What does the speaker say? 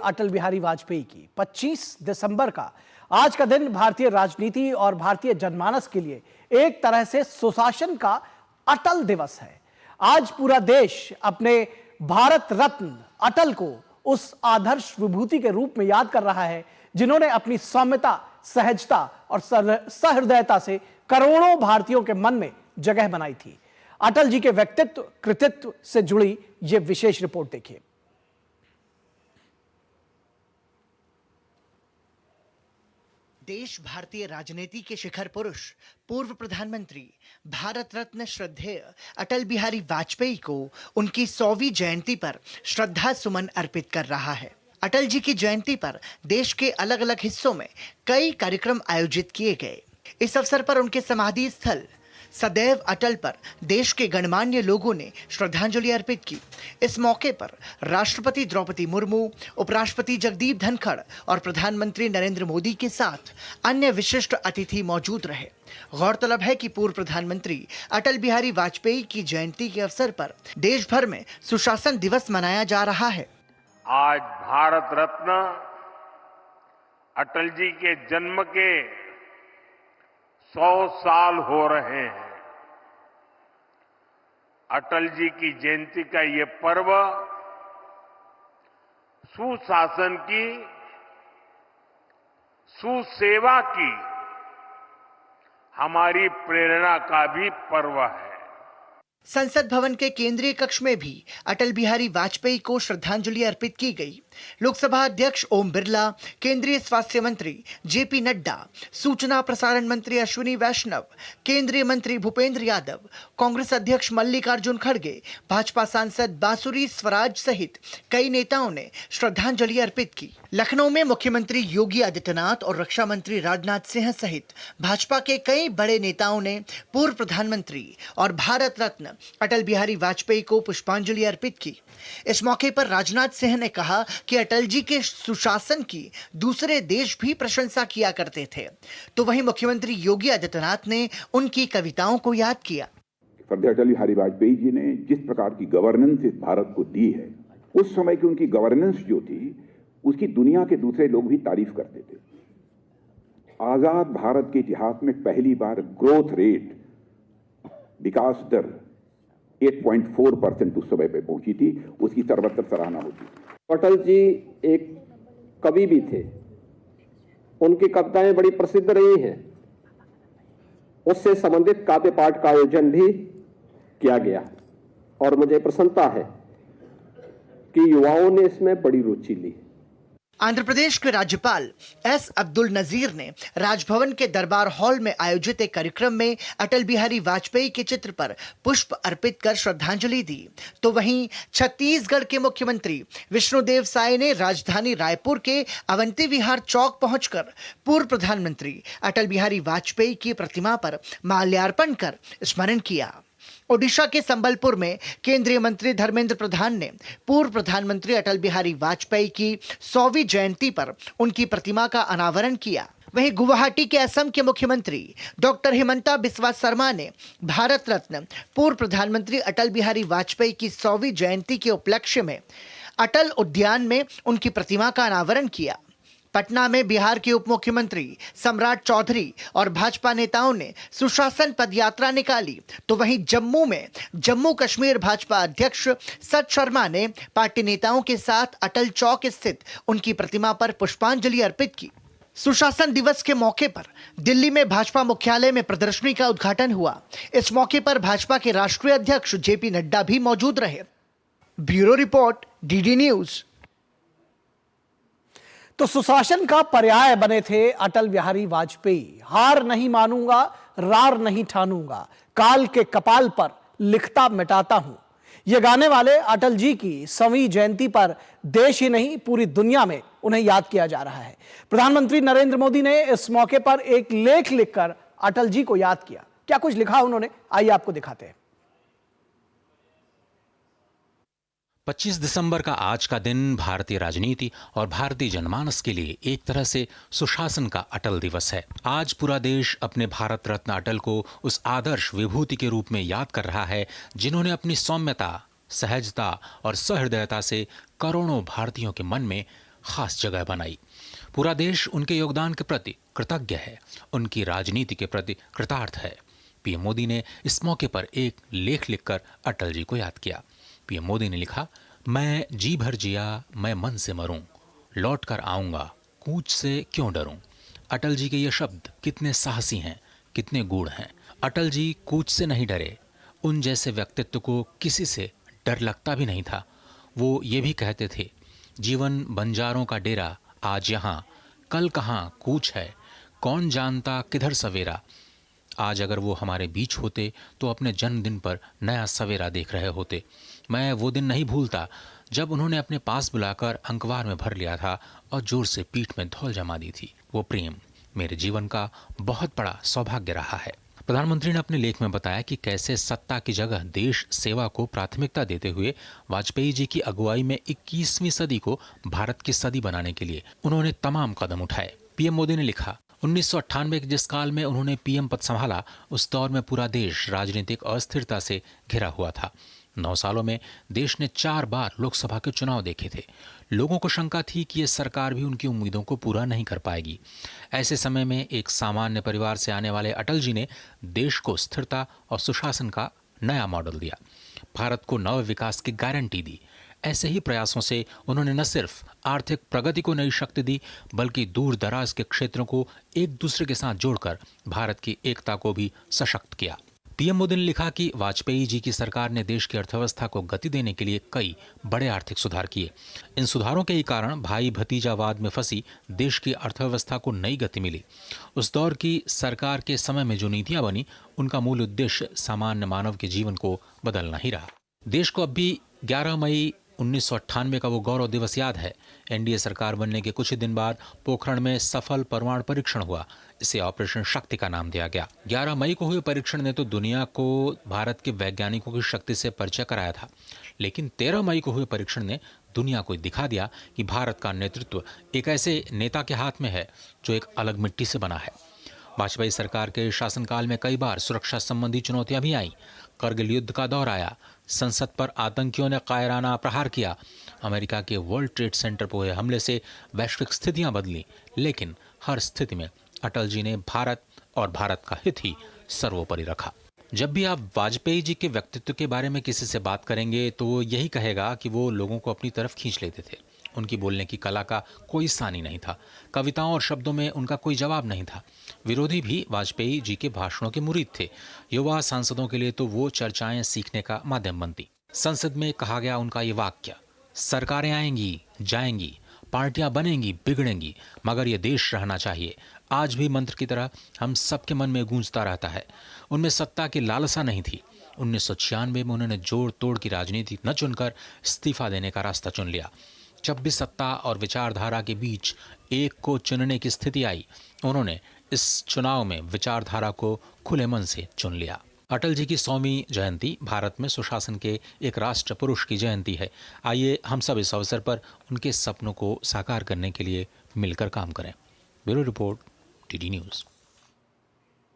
अटल बिहारी वाजपेयी की 25 दिसंबर का आज का दिन भारतीय राजनीति और भारतीय जनमानस के लिए एक तरह से सुशासन का अटल दिवस है। आज पूरा देश अपने भारत रत्न अटल को उस आदर्श विभूति के रूप में याद कर रहा है जिन्होंने अपनी सौम्यता, सहजता और सहृदयता से करोड़ों भारतीयों के मन में जगह बनाई थी। अटल जी के व्यक्तित्व कृतित्व से जुड़ी यह विशेष रिपोर्ट देखिए। देश भारतीय राजनीति के शिखर पुरुष पूर्व प्रधानमंत्री भारत रत्न श्रद्धेय अटल बिहारी वाजपेयी को उनकी 100वीं जयंती पर श्रद्धा सुमन अर्पित कर रहा है। अटल जी की जयंती पर देश के अलग अलग हिस्सों में कई कार्यक्रम आयोजित किए गए। इस अवसर पर उनके समाधि स्थल सदैव अटल पर देश के गणमान्य लोगों ने श्रद्धांजलि अर्पित की। इस मौके पर राष्ट्रपति द्रौपदी मुर्मू, उपराष्ट्रपति जगदीप धनखड़ और प्रधानमंत्री नरेंद्र मोदी के साथ अन्य विशिष्ट अतिथि मौजूद रहे। गौरतलब है कि पूर्व प्रधानमंत्री अटल बिहारी वाजपेयी की जयंती के अवसर पर देश भर में सुशासन दिवस मनाया जा रहा है। आज भारत रत्न अटल जी के जन्म के 100 साल हो रहे हैं। अटल जी की जयंती का ये पर्व सुशासन की, सुसेवा की हमारी प्रेरणा का भी पर्व है। संसद भवन के केंद्रीय कक्ष में भी अटल बिहारी वाजपेयी को श्रद्धांजलि अर्पित की गई। लोकसभा अध्यक्ष ओम बिरला, केंद्रीय स्वास्थ्य मंत्री जेपी नड्डा, सूचना प्रसारण मंत्री अश्विनी वैष्णव, केंद्रीय मंत्री भूपेंद्र यादव, कांग्रेस अध्यक्ष मल्लिकार्जुन खड़गे, भाजपा सांसद बांसुरी स्वराज सहित कई नेताओं ने श्रद्धांजलि अर्पित की। लखनऊ में मुख्यमंत्री योगी आदित्यनाथ और रक्षा मंत्री राजनाथ सिंह सहित भाजपा के कई बड़े नेताओं ने पूर्व प्रधानमंत्री और भारत रत्न अटल बिहारी वाजपेयी को पुष्पांजलि अर्पित की। इस मौके पर राजनाथ सिंह ने कहा कि अटल जी के सुशासन की दूसरे देश भी प्रशंसा किया करते थे, तो वहीं मुख्यमंत्री योगी आदित्यनाथ ने उनकी कविताओं को याद किया। अटल बिहारी वाजपेयी जी ने जिस प्रकार की गवर्नेंस इस भारत को दी है, उस समय की उनकी गवर्नेंस जो थी उसकी दुनिया के दूसरे लोग भी तारीफ करते थे। आजाद भारत के इतिहास में पहली बार ग्रोथ रेट, विकास दर 8.4% उस समय पे पहुंची थी। उसकी सर्वत्र सराहना होती। अटल जी एक कवि भी थे, उनकी कविताएं बड़ी प्रसिद्ध रही हैं। उससे संबंधित काव्य पाठ का आयोजन भी किया गया और मुझे प्रसन्नता है कि युवाओं ने इसमें बड़ी रुचि ली। आंध्र प्रदेश के राज्यपाल एस अब्दुल नजीर ने राजभवन के दरबार हॉल में आयोजित एक कार्यक्रम में अटल बिहारी वाजपेयी के चित्र पर पुष्प अर्पित कर श्रद्धांजलि दी। तो वहीं छत्तीसगढ़ के मुख्यमंत्री विष्णुदेव साय ने राजधानी रायपुर के अवंती विहार चौक पहुंचकर पूर्व प्रधानमंत्री अटल बिहारी वाजपेयी की प्रतिमा पर माल्यार्पण कर स्मरण किया। ओडिशा के संबलपुर में केंद्रीय मंत्री धर्मेंद्र प्रधान ने पूर्व प्रधानमंत्री अटल बिहारी वाजपेयी की 100वीं जयंती पर उनकी प्रतिमा का अनावरण किया। वहीं गुवाहाटी के असम के मुख्यमंत्री डॉक्टर हिमंता बिस्वा शर्मा ने भारत रत्न पूर्व प्रधानमंत्री अटल बिहारी वाजपेयी की 100वीं जयंती के उपलक्ष्य में अटल उद्यान में उनकी प्रतिमा का अनावरण किया। पटना में बिहार के उप मुख्यमंत्री सम्राट चौधरी और भाजपा नेताओं ने सुशासन पदयात्रा निकाली। तो वहीं जम्मू में जम्मू कश्मीर भाजपा अध्यक्ष सत शर्मा ने पार्टी नेताओं के साथ अटल चौक स्थित उनकी प्रतिमा पर पुष्पांजलि अर्पित की। सुशासन दिवस के मौके पर दिल्ली में भाजपा मुख्यालय में प्रदर्शनी का उद्घाटन हुआ। इस मौके पर भाजपा के राष्ट्रीय अध्यक्ष जेपी नड्डा भी मौजूद रहे। Bureau report, DD news. तो सुशासन का पर्याय बने थे अटल बिहारी वाजपेयी। हार नहीं मानूंगा, रार नहीं ठानूंगा, काल के कपाल पर लिखता मिटाता हूं। ये गाने वाले अटल जी की 100वीं जयंती पर देश ही नहीं पूरी दुनिया में उन्हें याद किया जा रहा है। प्रधानमंत्री नरेंद्र मोदी ने इस मौके पर एक लेख लिखकर अटल जी को याद किया। क्या कुछ लिखा उन्होंने, आइए आपको दिखाते हैं। 25 दिसंबर का आज का दिन भारतीय राजनीति और भारतीय जनमानस के लिए एक तरह से सुशासन का अटल दिवस है। आज पूरा देश अपने भारत रत्न अटल को उस आदर्श विभूति के रूप में याद कर रहा है जिन्होंने अपनी सौम्यता, सहजता और सहृदयता से करोड़ों भारतीयों के मन में खास जगह बनाई। पूरा देश उनके योगदान के प्रति कृतज्ञ है, उनकी राजनीति के प्रति कृतार्थ है। पीएम मोदी ने इस मौके पर एक लेख लिखकर अटल जी को याद किया। पीएम मोदी ने लिखा, मैं जी भर जिया, मैं मन से मरूं, लौट कर आऊंगा, कूच से क्यों डरूं। अटल जी के ये शब्द कितने साहसी हैं, कितने गूढ़ हैं। अटल जी कूच से नहीं डरे, उन जैसे व्यक्तित्व को किसी से डर लगता भी नहीं था। वो ये भी कहते थे, जीवन बंजारों का डेरा, आज यहाँ कल कहाँ कूच है, कौन जानता किधर सवेरा। आज अगर वो हमारे बीच होते तो अपने जन्मदिन पर नया सवेरा देख रहे होते। मैं वो दिन नहीं भूलता जब उन्होंने अपने पास बुलाकर अंकवार में भर लिया था और जोर से पीठ में धौल जमा दी थी। वो प्रेम मेरे जीवन का बहुत बड़ा सौभाग्य रहा है। प्रधानमंत्री ने अपने लेख में बताया कि कैसे सत्ता की जगह देश सेवा को प्राथमिकता देते हुए वाजपेयी जी की अगुवाई में 21वीं सदी को भारत की सदी बनाने के लिए उन्होंने तमाम कदम उठाए। पीएम मोदी ने लिखा, 1998 के जिस काल में उन्होंने पीएम पद संभाला, उस दौर में पूरा देश राजनीतिक अस्थिरता से घिरा हुआ था। 9 सालों में देश ने 4 बार लोकसभा के चुनाव देखे थे। लोगों को शंका थी कि ये सरकार भी उनकी उम्मीदों को पूरा नहीं कर पाएगी। ऐसे समय में एक सामान्य परिवार से आने वाले अटल जी ने देश को स्थिरता और सुशासन का नया मॉडल दिया, भारत को नव विकास की गारंटी दी। ऐसे ही प्रयासों से उन्होंने न सिर्फ आर्थिक प्रगति को नई शक्ति दी, बल्कि दूर दराज के क्षेत्रों को एक दूसरे के साथ जोड़कर भारत की एकता को भी सशक्त किया। पीएम मोदी ने लिखा कि वाजपेयी जी की सरकार ने देश की अर्थव्यवस्था को गति देने के लिए कई बड़े आर्थिक सुधार किए। इन सुधारों के ही कारण भाई भतीजावाद में फंसी देश की अर्थव्यवस्था को नई गति मिली। उस दौर की सरकार के समय में जो नीतियां बनी, उनका मूल उद्देश्य सामान्य मानव के जीवन को बदलना ही रहा। देश को अब भी 11 मई 1998 का वो गौरव दिवस याद है। एनडीए सरकार बनने के कुछ ही दिन बाद पोखरण में सफल परमाणु परीक्षण हुआ। इसे ऑपरेशन शक्ति का नाम दिया गया। 11 मई को हुए परीक्षण ने तो दुनिया को भारत के वैज्ञानिकों की शक्ति से परिचय कराया था, लेकिन 13 मई को हुए परीक्षण ने दुनिया को दिखा दिया कि भारत का नेतृत्व एक ऐसे नेता के हाथ में है जो एक अलग मिट्टी से बना है। वाजपेयी सरकार के शासनकाल में कई बार सुरक्षा संबंधी चुनौतियां भी आईं। करगिल युद्ध का दौर आया, संसद पर आतंकियों ने कायराना प्रहार किया, अमेरिका के वर्ल्ड ट्रेड सेंटर पर हुए हमले से वैश्विक स्थितियां बदली, लेकिन हर स्थिति में अटल जी ने भारत और भारत का हित ही सर्वोपरि रखा। जब भी आप वाजपेयी जी के व्यक्तित्व के बारे में किसी से बात करेंगे तो वो यही कहेगा कि वो लोगों को अपनी तरफ खींच लेते थे। उनकी बोलने की कला का कोई सानी नहीं था। कविताओं और शब्दों में उनका कोई जवाब नहीं था। विरोधी भी वाजपेयी जी के भाषणों के मुरीद थे। युवा सांसदों के लिए तो वो चर्चाएं सीखने का माध्यम बनती। संसद में कहा गया उनका ये वाक्य, सरकारें आएंगी जाएंगी, पार्टियां बनेंगी बिगड़ेंगी, मगर ये देश रहना चाहिए, आज भी मंत्र की तरह हम सबके मन में गूंजता रहता है। उनमें सत्ता की लालसा नहीं थी। 1996 में उन्होंने जोड़ तोड़ की राजनीति न चुनकर इस्तीफा देने का रास्ता चुन लिया। जब भी सत्ता और विचारधारा के बीच एक को चुनने की स्थिति आई, उन्होंने इस चुनाव में विचारधारा को खुले मन से चुन लिया। अटल जी की 100वीं जयंती भारत में सुशासन के एक राष्ट्र पुरुष की जयंती है। आइए हम सब इस अवसर पर उनके सपनों को साकार करने के लिए मिलकर काम करें। Bureau report, DD news.